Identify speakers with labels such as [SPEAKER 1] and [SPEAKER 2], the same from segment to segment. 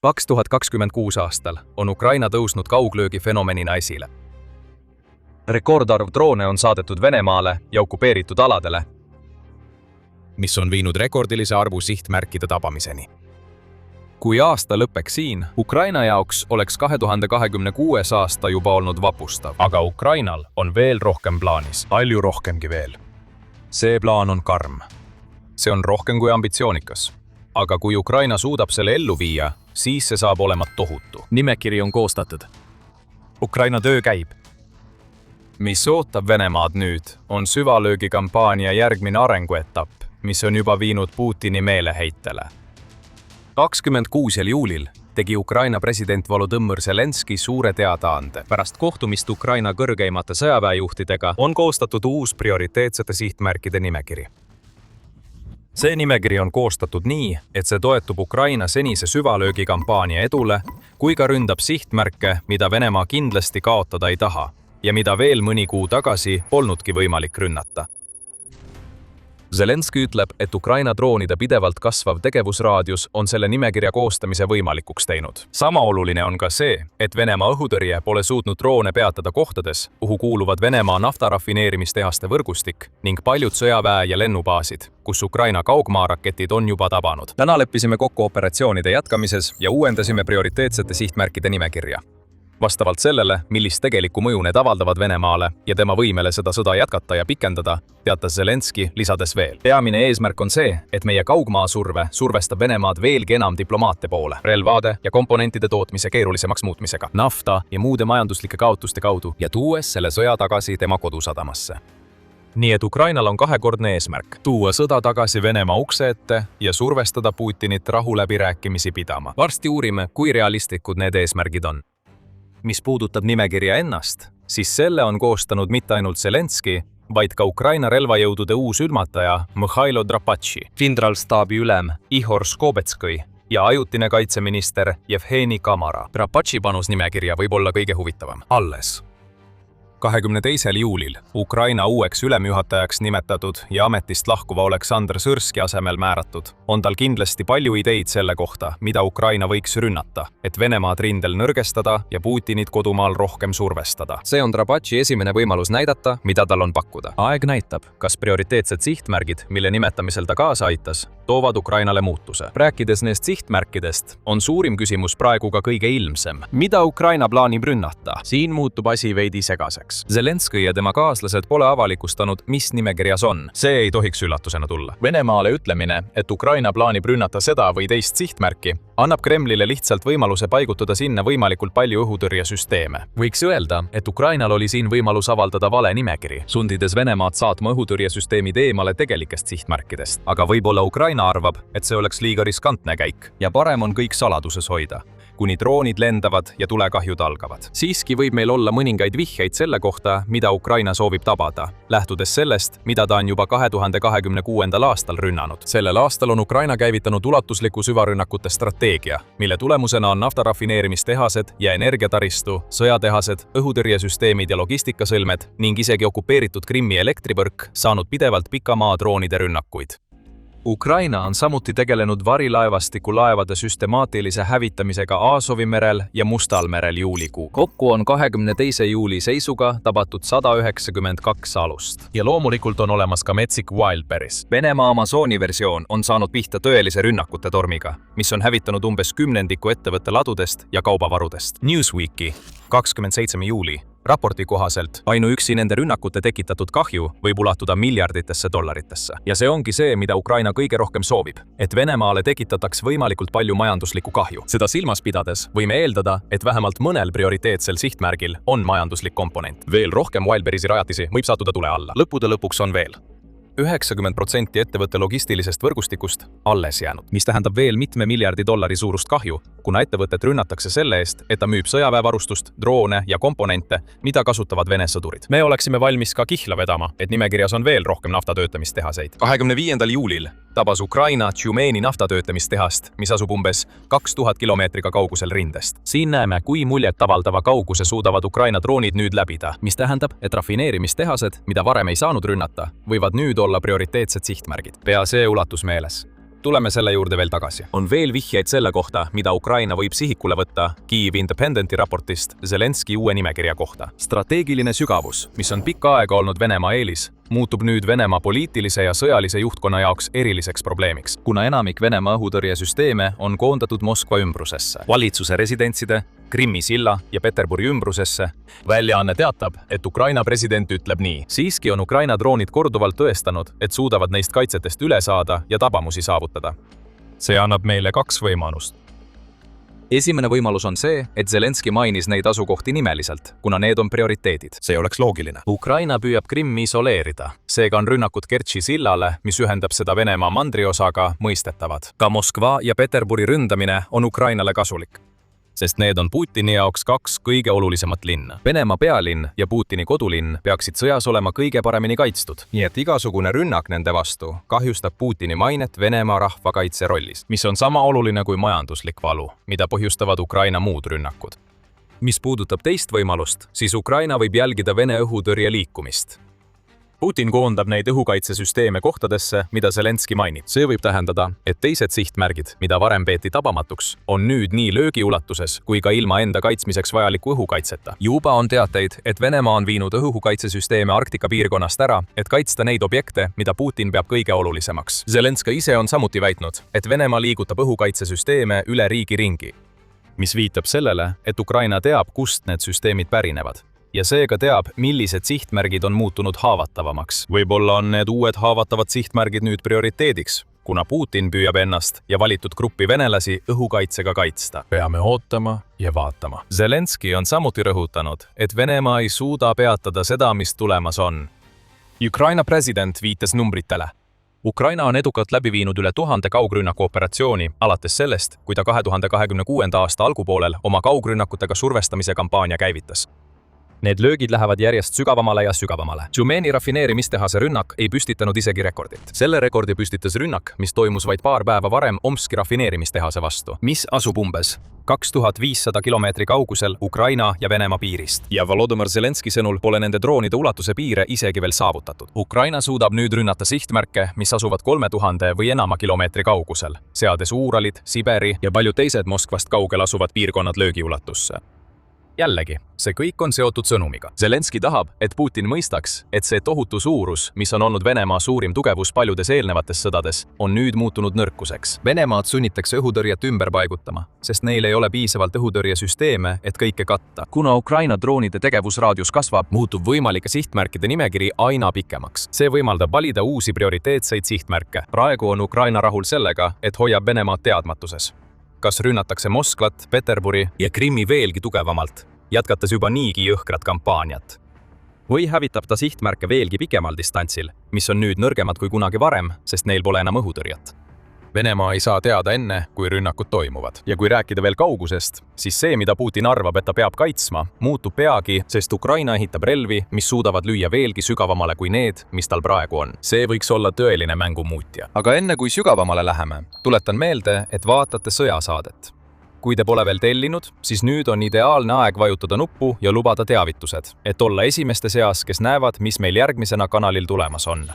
[SPEAKER 1] 2026 aastal on Ukraina tõusnud kauglöögi fenomenina esile. Rekordarv droone on saadetud Venemaale ja okupeeritud aladele,
[SPEAKER 2] mis on viinud rekordilise arvu sihtmärkide tabamiseni.
[SPEAKER 1] Kui aasta lõpeks siin, Ukraina jaoks oleks 2026 aasta juba olnud vapustav.
[SPEAKER 2] Aga Ukrainal on veel rohkem plaanis, palju rohkemgi veel. See plaan on karm.
[SPEAKER 1] See on rohkem kui ambitsioonikas. Aga kui Ukraina suudab selle ellu viia, siis see saab olema tohutu.
[SPEAKER 2] Nimekiri on koostatud. Ukraina töö käib.
[SPEAKER 1] Mis ootab Venemaad nüüd, on süvalöögikampaania järgmine arenguetapp, mis on juba viinud Putini meeleheitele. 26. juulil tegi Ukraina president Volodõmõr Zelenskõi suure teadaande. Pärast kohtumist Ukraina kõrgeimate sõjaväejuhtidega on koostatud uus prioriteetsete sihtmärkide nimekiri. See nimekiri on koostatud nii, et see toetub Ukraina senise süvalöögikampaania edule, kui ka ründab sihtmärke, mida Venemaa kindlasti kaotada ei taha ja mida veel mõni kuu tagasi polnudki võimalik rünnata. Zelenskõi ütleb, et Ukraina droonide pidevalt kasvav tegevusraadius on selle nimekirja koostamise võimalikuks teinud. Sama oluline on ka see, et Venemaa õhutõrje pole suutnud droone peatada kohtades, kuhu kuuluvad Venemaa naftarafineerimistehaste võrgustik ning paljud sõjaväe- ja lennubaasid, kus Ukraina kaugmaaraketid on juba tabanud. Täna leppisime kokku operatsioonide jätkamises ja uuendasime prioriteetsete sihtmärkide nimekirja. Vastavalt sellele, millist tegelikku mõju need avaldavad Venemaale ja tema võimele seda sõda jätkata ja pikendada, teatas Zelenskõi lisades veel. Peamine eesmärk on see, et meie kaugmaasurve survestab Venemaad veelgi enam diplomaate poole, relvade ja komponentide tootmise keerulisemaks muutmisega, nafta ja muude majanduslike kaotuste kaudu ja tuues selle sõja tagasi tema kodusadamasse. Nii et Ukrainal on kahekordne eesmärk – tuua sõda tagasi Venemaa ukse ette ja survestada Putinit rahuläbirääkimisi pidama. Varsti uurime, kui realistlikud need eesmärgid on. Mis puudutab nimekirja ennast, siis selle on koostanud mitte ainult Zelenskõi, vaid ka Ukraina relvajõudude uus ülmataja Mihhailo Drapatši, kindralstaabi ülem Ihor Skobetskõi ja ajutine kaitseminister Jevgeni Kamara. Drapatši panus nimekirja võib olla kõige huvitavam. Alles 22. juulil Ukraina uueks ülemjuhatajaks nimetatud ja ametist lahkuva Oleksandr Sõrski asemel määratud, on tal kindlasti palju ideid selle kohta, mida Ukraina võiks rünnata, et Venemaad rindel nõrgestada ja Putinit kodumaal rohkem survestada. See on Drapatši esimene võimalus näidata, mida tal on pakkuda. Aeg näitab, kas prioriteetsed sihtmärgid, mille nimetamisel ta kaasa aitas, toovad Ukrainale muutuse. Rääkides neist sihtmärkidest, on suurim küsimus praegu ka kõige ilmsem. Mida Ukraina plaanib rünnata? Siin muutub asi veidi segaseks. Zelenskõi ja tema kaaslased pole avalikustanud, mis nimekirjas on. See ei tohiks üllatusena tulla. Venemaale ütlemine, et Ukraina plaanib rünnata seda või teist sihtmärki, annab Kremlile lihtsalt võimaluse paigutada sinna võimalikult palju õhutõrjesüsteeme. Võiks öelda, et Ukrainal oli siin võimalus avaldada vale nimekiri, sundides Venemaad saatma õhutõrjesüsteemid eemale tegelikest sihtmärkidest. Aga võib-olla Ukraina arvab, et see oleks liiga riskantne käik ja parem on kõik saladuses hoida, kuni droonid lendavad ja tulekahjud algavad. Siiski võib meil olla mõningaid vihjeid selle kohta, mida Ukraina soovib tabada, lähtudes sellest, mida ta on juba 2026. aastal rünnanud. Sellel aastal on Ukraina käivitanud ulatusliku süvarünnakute strateegia, mille tulemusena on naftarafineerimistehased ja energiataristu, sõjatehased, õhutõrjesüsteemid ja logistikasõlmed ning isegi okupeeritud Krimmi elektrivõrk saanud pidevalt pikamaadroonide rünnakuid. Ukraina on samuti tegelenud varilaevastiku laevade süstemaatilise hävitamisega Aasovi merel ja Mustal merel juulikuu. Kokku on 22. juuli seisuga tabatud 192 alust. Ja loomulikult on olemas ka metsik Wildberries. Venemaa Amazoni versioon on saanud pihta tõelise rünnakute tormiga, mis on hävitanud umbes 10% ettevõtte ladudest ja kaubavarudest. Newsweeki 27. juuli raporti kohaselt ainuüksi nende rünnakute tekitatud kahju võib ulatuda miljarditesse dollaritesse. Ja see ongi see, mida Ukraina kõige rohkem soovib, et Venemaale tekitataks võimalikult palju majanduslikku kahju. Seda silmas pidades võime eeldada, et vähemalt mõnel prioriteetsel sihtmärgil on majanduslik komponent. Veel rohkem Wildberriesi rajatisi võib sattuda tule alla. Lõppude lõpuks on veel 90% ettevõtte logistilisest võrgustikust alles jäänud, mis tähendab veel mitme miljardi dollari suurust kahju, kuna ettevõtet rünnatakse selle eest, et ta müüb sõjaväevarustust, droone ja komponente, mida kasutavad Vene sõdurid. Me oleksime valmis ka kihla vedama, et nimekirjas on veel rohkem naftatöötamistehaseid. 25. juulil tabas Ukraina Tšumeni naftatöötamistehast, mis asub umbes 2000 kilomeetriga kaugusel rindest. Siin näeme, kui muljet avaldava kauguse suudavad Ukraina droonid nüüd läbida, mis tähendab, et rafineerimistehased, mida varem ei saanud rünnata, võivad nüüd olla prioriteetsed sihtmärgid. Pea see ulatus meeles. tuleme selle juurde veel tagasi. On veel vihjeid selle kohta, mida Ukraina võib sihikule võtta Kyiv Independenti raportist Zelenski uue nimekirja kohta. Strateegiline sügavus, mis on pikka aega olnud Venemaa eelis, muutub nüüd Venemaa poliitilise ja sõjalise juhtkonna jaoks eriliseks probleemiks, kuna enamik Venemaa õhutõrjesüsteeme on koondatud Moskva ümbrusesse, valitsuse residentside, Krimmi silla ja Peterburi ümbrusesse. Väljaanne teatab, et Ukraina president ütleb nii. Siiski on Ukraina droonid korduvalt tõestanud, et suudavad neist kaitsetest üle saada ja tabamusi saavutada.
[SPEAKER 2] See annab meile kaks võimalust.
[SPEAKER 1] Esimene võimalus on see, et Zelenski mainis neid asukohti nimeliselt, kuna need on prioriteedid.
[SPEAKER 2] See oleks loogiline.
[SPEAKER 1] Ukraina püüab Krimmi isoleerida. Seega on rünnakud Kertši sillale, mis ühendab seda Venemaa mandriosaga, mõistetavad. Ka Moskva ja Peterburi ründamine on Ukrainale kasulik, sest need on Putini jaoks kaks kõige olulisemat linna. Venemaa pealinn ja Putini kodulinn peaksid sõjas olema kõige paremini kaitstud. Nii et igasugune rünnak nende vastu kahjustab Putini mainet Venemaa rahvakaitse rollis, mis on sama oluline kui majanduslik valu, mida põhjustavad Ukraina muud rünnakud. Mis puudutab teist võimalust, siis Ukraina võib jälgida Vene õhutõrje liikumist. Putin koondab neid õhukaitsesüsteeme kohtadesse, mida Zelenski mainib. See võib tähendada, et teised sihtmärgid, mida varem peeti tabamatuks, on nüüd nii löögiulatuses kui ka ilma enda kaitsmiseks vajaliku õhukaitseta. Juba on teateid, et Venemaa on viinud õhukaitsesüsteeme Arktika piirkonnast ära, et kaitsta neid objekte, mida Putin peab kõige olulisemaks. Zelenski ise on samuti väitnud, et Venemaa liigutab õhukaitsesüsteeme üle riigi ringi, mis viitab sellele, et Ukraina teab, kust need süsteemid pärinevad. Ja seega teab, millised sihtmärgid on muutunud haavatavamaks. Võib-olla on need uued haavatavad sihtmärgid nüüd prioriteediks, kuna Putin püüab ennast ja valitud gruppi venelasi õhukaitsega kaitsta.
[SPEAKER 2] Peame ootama ja vaatama.
[SPEAKER 1] Zelenski on samuti rõhutanud, et Venemaa ei suuda peatada seda, mis tulemas on. Ukraina president viitas numbritele. Ukraina on edukalt läbi viinud üle 1000 kaugrünnaku operatsiooni alates sellest, kui ta 2026. aasta algupoolel oma kaugrünnakutega survestamise kampaania käivitas. Need löögid lähevad järjest sügavamale ja sügavamale. Tšumeni rafineerimistehase rünnak ei püstitanud isegi rekordit. Selle rekordi püstitas rünnak, mis toimus vaid paar päeva varem Omski rafineerimistehase vastu, mis asub umbes 2500 kilomeetri kaugusel Ukraina ja Venemaa piirist. Ja Volodymyr Zelenski sõnul pole nende droonide ulatuse piire isegi veel saavutatud. Ukraina suudab nüüd rünnata sihtmärke, mis asuvad 3000 või enama kilomeetri kaugusel, seades Uuralid, Siberi ja paljud teised Moskvast kaugel asuvad piirkonnad löögiulatusse. Jällegi, see kõik on seotud sõnumiga. Zelenski tahab, et Putin mõistaks, et see tohutu suurus, mis on olnud Venemaa suurim tugevus paljudes eelnevates sõdades, on nüüd muutunud nõrkuseks. Venemaad sunnitakse õhutõrjet ümber paigutama, sest neil ei ole piisavalt õhutõrjesüsteeme, et kõike katta. Kuna Ukraina droonide tegevusraadius kasvab, muutub võimalike sihtmärkide nimekiri aina pikemaks. See võimaldab valida uusi prioriteetseid sihtmärke. Praegu on Ukraina rahul sellega, et hoiab Venemaad teadmatuses. Kas rünnatakse Moskvat, Peterburi ja Krimmi veelgi tugevamalt, jätkates juba niigi jõhkrat kampaaniat. Või hävitab ta sihtmärke veelgi pikemal distantsil, mis on nüüd nõrgemad kui kunagi varem, sest neil pole enam õhutõrjet. Venemaa ei saa teada enne, kui rünnakud toimuvad. Ja kui rääkida veel kaugusest, siis see, mida Putin arvab, et ta peab kaitsma, muutub peagi, sest Ukraina ehitab relvi, mis suudavad lüüa veelgi sügavamale kui need, mis tal praegu on. See võiks olla tõeline mängumuutja. Aga enne kui sügavamale läheme, tuletan meelde, et vaatate sõjasaadet. Kui te pole veel tellinud, siis nüüd on ideaalne aeg vajutada nuppu ja lubada teavitused, et olla esimeste seas, kes näevad, mis meil järgmisena kanalil tulemas on.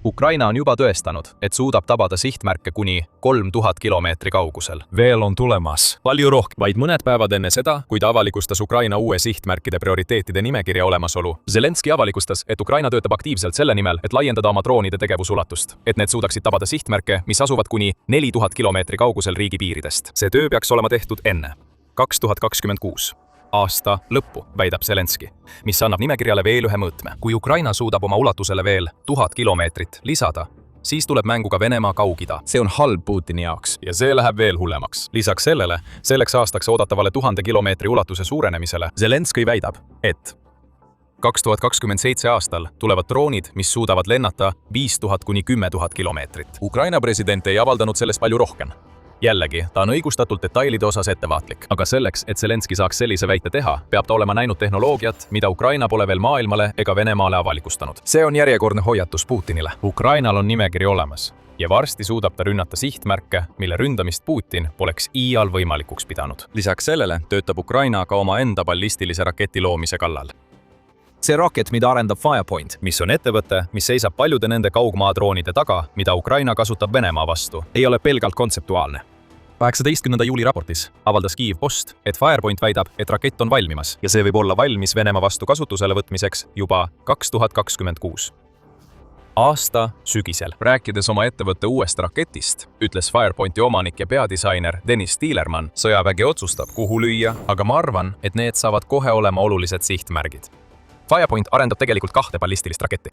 [SPEAKER 1] Ukraina on juba tõestanud, et suudab tabada sihtmärke kuni 3000 kilomeetri kaugusel.
[SPEAKER 2] Veel on tulemas.
[SPEAKER 1] Palju rohkem. Vaid mõned päevad enne seda, kui ta avalikustas Ukraina uue sihtmärkide prioriteetide nimekirja olemasolu, Zelenski avalikustas, et Ukraina töötab aktiivselt selle nimel, et laiendada oma droonide tegevusulatust, et need suudaksid tabada sihtmärke, mis asuvad kuni 4000 kilomeetri kaugusel riigi piiridest. See töö peaks olema tehtud enne 2026. aasta lõppu, väidab Zelenski, mis annab nimekirjale veel ühe mõõtme. Kui Ukraina suudab oma ulatusele veel 1000 kilomeetrit lisada, siis tuleb mängu ka Venemaa Kaug-Ida. See on halb Putini jaoks ja see läheb veel hullemaks. Lisaks sellele, selleks aastaks oodatavale 1000 kilomeetri ulatuse suurenemisele, Zelenski väidab, et 2027 aastal tulevad droonid, mis suudavad lennata 5000 kuni 10 000 kilomeetrit. Ukraina president ei avaldanud sellest palju rohkem. Jällegi, ta on õigustatult detailide osas ettevaatlik. Aga selleks, et Zelenski saaks sellise väite teha, peab ta olema näinud tehnoloogiat, mida Ukraina pole veel maailmale ega Venemaale avalikustanud. See on järjekordne hoiatus Putinile. Ukrainal on nimekiri olemas ja varsti suudab ta rünnata sihtmärke, mille ründamist Putin poleks iial võimalikuks pidanud. Lisaks sellele töötab Ukraina ka oma enda ballistilise raketi loomise kallal.
[SPEAKER 3] see rakett, mida arendab Firepoint,
[SPEAKER 1] mis on ettevõte, mis seisab paljude nende kaugmaadroonide taga, mida Ukraina kasutab Venemaa vastu,
[SPEAKER 3] ei ole pelgalt kontseptuaalne.
[SPEAKER 1] 18. juuli raportis avaldas Kyiv Post, et Firepoint väidab, et rakett on valmimas ja see võib olla valmis Venemaa vastu kasutusele võtmiseks juba 2026. aasta sügisel. Rääkides oma ettevõtte uuest raketist, ütles Firepointi omanik ja peadisainer Dennis Tielermann, sõjavägi otsustab, kuhu lüüa, aga ma arvan, et need saavad kohe olema olulised sihtmärgid. Firepoint arendab tegelikult 2 ballistilist raketti.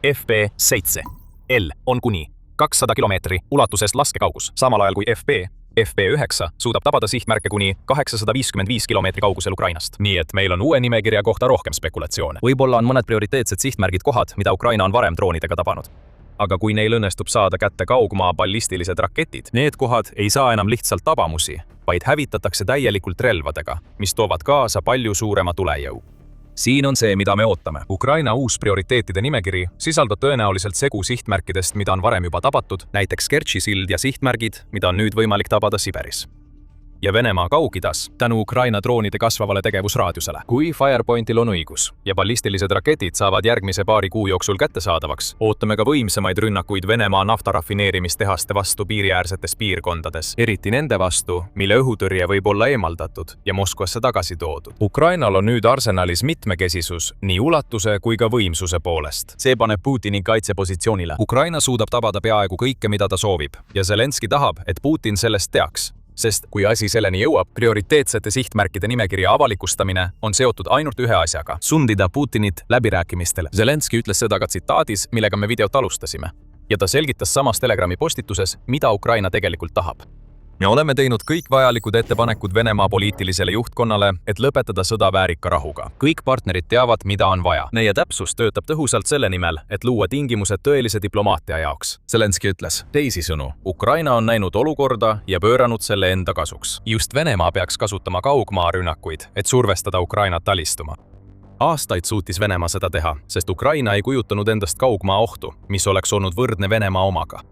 [SPEAKER 1] FP7L on kuni 200 kilomeetri ulatuses laskekaugus, samal ajal kui FP9 suudab tabada sihtmärke kuni 855 kilomeetri kaugusel Ukrainast. Nii et meil on uue nimekirja kohta rohkem spekulatsioone.
[SPEAKER 3] Võib-olla on mõned prioriteetsed sihtmärgid kohad, mida Ukraina on varem droonidega tabanud.
[SPEAKER 1] Aga kui neil õnnestub saada kätte kaugmaa ballistilised raketid, need kohad ei saa enam lihtsalt tabamusi, vaid hävitatakse täielikult relvadega, mis toovad kaasa palju suurema tulejõu.
[SPEAKER 3] Siin on see, mida me ootame.
[SPEAKER 1] Ukraina uus prioriteetide nimekiri sisaldab tõenäoliselt segu sihtmärkidest, mida on varem juba tabatud, näiteks Kertši sild ja sihtmärgid, mida on nüüd võimalik tabada Siberis. Ja Venemaa Kaug-Idas tänu Ukraina droonide kasvavale tegevusraadiusele. Kui Firepointil on õigus ja ballistilised raketid saavad järgmise paari kuu jooksul kättesaadavaks, ootame ka võimsamaid rünnakuid Venemaa naftarafineerimistehaste vastu piiriäärsetes piirkondades, eriti nende vastu, mille õhutõrje võib olla eemaldatud ja Moskvasse tagasi toodud. Ukrainal on nüüd arsenalis mitmekesisus nii ulatuse kui ka võimsuse poolest.
[SPEAKER 3] See paneb Putini kaitsepositsioonile.
[SPEAKER 1] Ukraina suudab tabada peaaegu kõike, mida ta soovib, ja Zelenski tahab, et Putin sellest teaks. Sest kui asi selleni jõuab, prioriteetsete sihtmärkide nimekirja avalikustamine on seotud ainult ühe asjaga – sundida Putinit läbirääkimistele. Zelenski ütles seda ka tsitaadis, millega me videot alustasime. Ja ta selgitas samas Telegrami postituses, mida Ukraina tegelikult tahab. Me oleme teinud kõik vajalikud ettepanekud Venemaa poliitilisele juhtkonnale, et lõpetada sõda väärika rahuga. Kõik partnerid teavad, mida on vaja. Meie täpsus töötab tõhusalt selle nimel, et luua tingimused tõelise diplomaatia jaoks. Zelenski ütles teisisõnu, Ukraina on näinud olukorda ja pööranud selle enda kasuks. Just Venemaa peaks kasutama kaugmaarünnakuid, et survestada Ukrainat alistuma. Aastaid suutis Venemaa seda teha, sest Ukraina ei kujutanud endast kaugmaa ohtu, mis oleks olnud võrdne Venemaa omaga.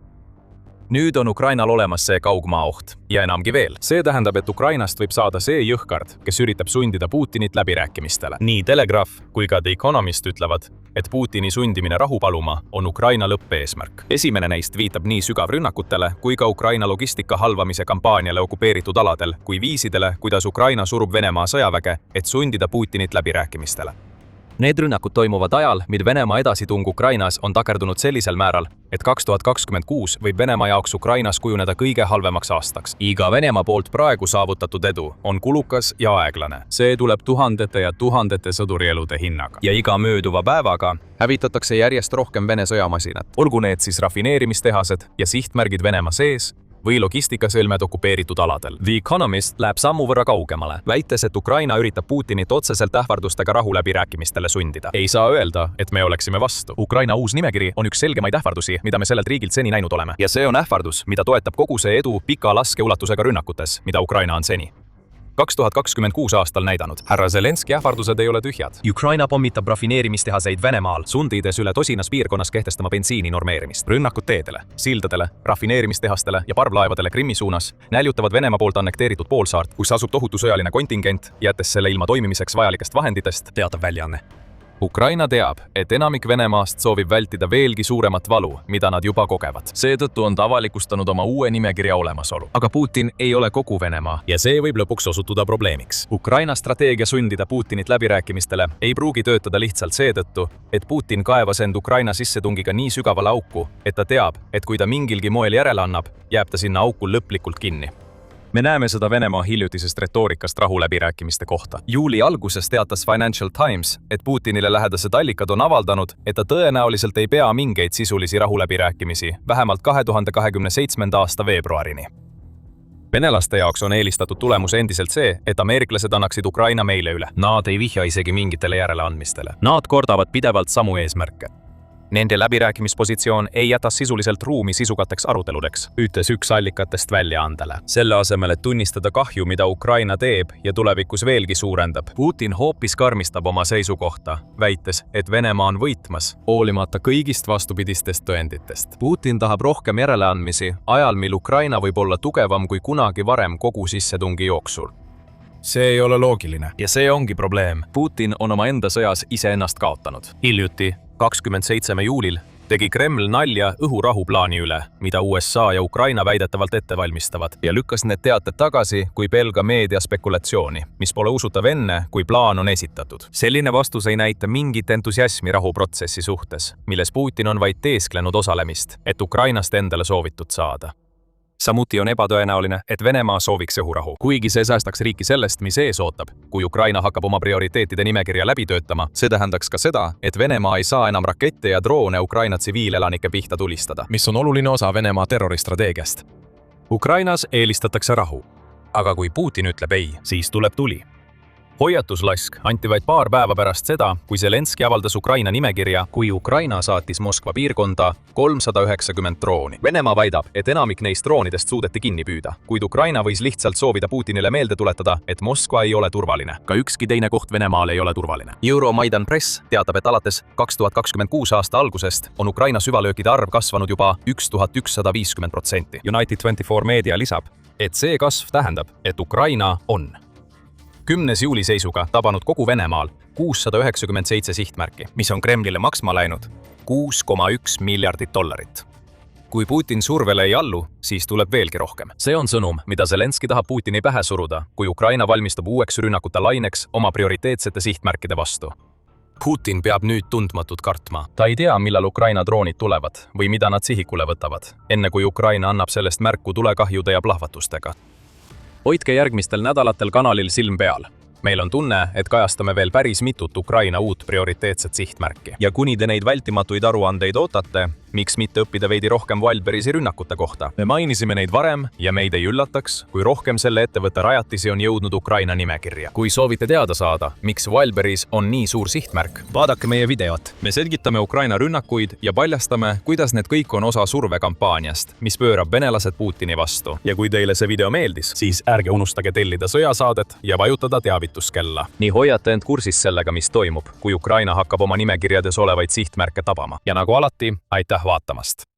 [SPEAKER 1] Nüüd on Ukrainal olemas see kaugmaa oht ja enamgi veel. See tähendab, et Ukrainast võib saada see jõhkard, kes üritab sundida Putinit läbirääkimistele. Nii Telegraph kui ka The Economist ütlevad, et Putini sundimine rahu paluma on Ukraina lõppeesmärk. Esimene neist viitab nii sügavrünnakutele kui ka Ukraina logistika halvamise kampaaniale okupeeritud aladel kui viisidele, kuidas Ukraina surub Venemaa sõjaväge, et sundida Putinit läbirääkimistele. Need rünnakud toimuvad ajal, mil Venemaa edasitung Ukrainas on takerdunud sellisel määral, et 2026 võib Venemaa jaoks Ukrainas kujuneda kõige halvemaks aastaks. Iga Venemaa poolt praegu saavutatud edu on kulukas ja aeglane. See tuleb tuhandete ja tuhandete sõdurielude hinnaga. Ja iga mööduva päevaga hävitatakse järjest rohkem Vene sõjamasinat. Olgu need siis rafineerimistehased ja sihtmärgid Venemaa sees või logistikasõlmed okupeeritud aladel. The Economist läheb sammu võrra kaugemale, väites, et Ukraina üritab Putinit otseselt ähvardustega rahuläbirääkimistele sundida. Ei saa öelda, et me oleksime vastu. Ukraina uus nimekiri on üks selgemaid ähvardusi, mida me sellelt riigilt seni näinud oleme. Ja see on ähvardus, mida toetab kogu see edu pika laskeulatusega rünnakutes, mida Ukraina on seni 2026 aastal näidanud. Härra Zelenski ähvardused ei ole tühjad. Ukraina pommitab rafineerimistehaseid Venemaal, sundides üle tosinas piirkonnas kehtestama bensiini normeerimist. Rünnakud teedele, sildadele, rafineerimistehastele ja parvlaevadele Krimmi suunas näljutavad Venemaa poolt annekteeritud poolsaart, kus asub tohutu sõjaline kontingent, jättes selle ilma toimimiseks vajalikest vahenditest, teatab väljaanne. Ukraina teab, et enamik Venemaast soovib vältida veelgi suuremat valu, mida nad juba kogevad. Seetõttu on ta avalikustanud oma uue nimekirja olemasolu. Aga Putin ei ole kogu Venemaa ja see võib lõpuks osutuda probleemiks. Ukraina strateegia sundida Putinit läbirääkimistele ei pruugi töötada lihtsalt seetõttu, et Putin kaevas end Ukraina sissetungiga nii sügavale auku, et ta teab, et kui ta mingilgi moel järele annab, jääb ta sinna auku lõplikult kinni. Me näeme seda Venemaa hiljutisest retoorikast rahuläbirääkimiste kohta. Juuli alguses teatas Financial Times, et Putinile lähedased allikad on avaldanud, et ta tõenäoliselt ei pea mingeid sisulisi rahuläbirääkimisi, vähemalt 2027. aasta veebruarini. Venelaste jaoks on eelistatud tulemus endiselt see, et ameeriklased annaksid Ukraina meile üle. Nad ei vihja isegi mingitele järeleandmistele. Nad kordavad pidevalt samu eesmärke. Nende läbirääkimispositsioon ei jäta sisuliselt ruumi sisukateks aruteludeks, ütles üks allikatest väljaandele. Selle asemel, et tunnistada kahju, mida Ukraina teeb ja tulevikus veelgi suurendab, Putin hoopis karmistab oma seisukohta, väites, et Venemaa on võitmas, hoolimata kõigist vastupidistest tõenditest. Putin tahab rohkem järeleandmisi ajal, mil Ukraina võib olla tugevam kui kunagi varem kogu sissetungi jooksul. see ei ole loogiline.
[SPEAKER 2] ja see ongi probleem.
[SPEAKER 3] Putin on omaenda sõjas iseennast kaotanud.
[SPEAKER 1] Hiljuti, 27. juulil, tegi Kreml nalja õhurahuplaani üle, mida USA ja Ukraina väidetavalt ette valmistavad ja lükkas need teated tagasi kui pelga meedia spekulatsiooni, mis pole usutav enne, kui plaan on esitatud. Selline vastus ei näita mingit entusiasmi rahuprotsessi suhtes, milles Putin on vaid teesklenud osalemist, et Ukrainast endale soovitud saada. Samuti on ebatõenäoline, et Venemaa sooviks õhurahu, kuigi see säästaks riiki sellest, mis ees ootab. Kui Ukraina hakkab oma prioriteetide nimekirja läbi töötama, see tähendaks ka seda, et Venemaa ei saa enam rakette ja droone Ukraina tsiviilelanike pihta tulistada,
[SPEAKER 2] mis on oluline osa Venemaa terroristrateegiast.
[SPEAKER 1] Ukrainas eelistatakse rahu. Aga kui Putin ütleb ei, siis tuleb tuli. Hoiatuslask anti vaid paar päeva pärast seda, kui Zelenski avaldas Ukraina nimekirja, kui Ukraina saatis Moskva piirkonda 390 drooni. Venemaa väidab, et enamik neist droonidest suudeti kinni püüda, kuid Ukraina võis lihtsalt soovida Putinile meelde tuletada, et Moskva ei ole turvaline. Ka ükski teine koht Venemaal ei ole turvaline. Euromaidan Press teatab, et alates 2026 aasta algusest on Ukraina süvalöökide arv kasvanud juba 1150%. United24 meedia lisab, et see kasv tähendab, et Ukraina on 10. juuli seisuga tabanud kogu Venemaal 697 sihtmärki, mis on Kremlile maksma läinud 6,1 miljardit dollarit. Kui Putin survele ei allu, siis tuleb veelgi rohkem. See on sõnum, mida Zelenski tahab Putini pähe suruda, kui Ukraina valmistub uueks rünnakute laineks oma prioriteetsete sihtmärkide vastu. Putin peab nüüd tundmatut kartma. Ta ei tea, millal Ukraina droonid tulevad või mida nad sihikule võtavad, enne kui Ukraina annab sellest märku tulekahjude ja plahvatustega. Hoidke järgmistel nädalatel kanalil silm peal. Meil on tunne, et kajastame veel päris mitut Ukraina uut prioriteetset sihtmärki. Ja kuni te neid vältimatuid aruandeid ootate, miks mitte õppida veidi rohkem Wildberrysi rünnakute kohta? Me mainisime neid varem ja meid ei üllataks, kui rohkem selle ettevõtte rajatisi on jõudnud Ukraina nimekirja. Kui soovite teada saada, miks Wildberrys on nii suur sihtmärk, vaadake meie videot. Me selgitame Ukraina rünnakuid ja paljastame, kuidas need kõik on osa survekampaaniast, mis pöörab venelased Putini vastu. Ja kui teile see video meeldis, siis ärge unustage tellida sõjasaadet ja vajutada teavituskella. Nii hoiate end kursis sellega, mis toimub, kui Ukraina hakkab oma nimekirjades olevaid sihtmärke tabama. Ja nagu alati, aitäh vaatamast!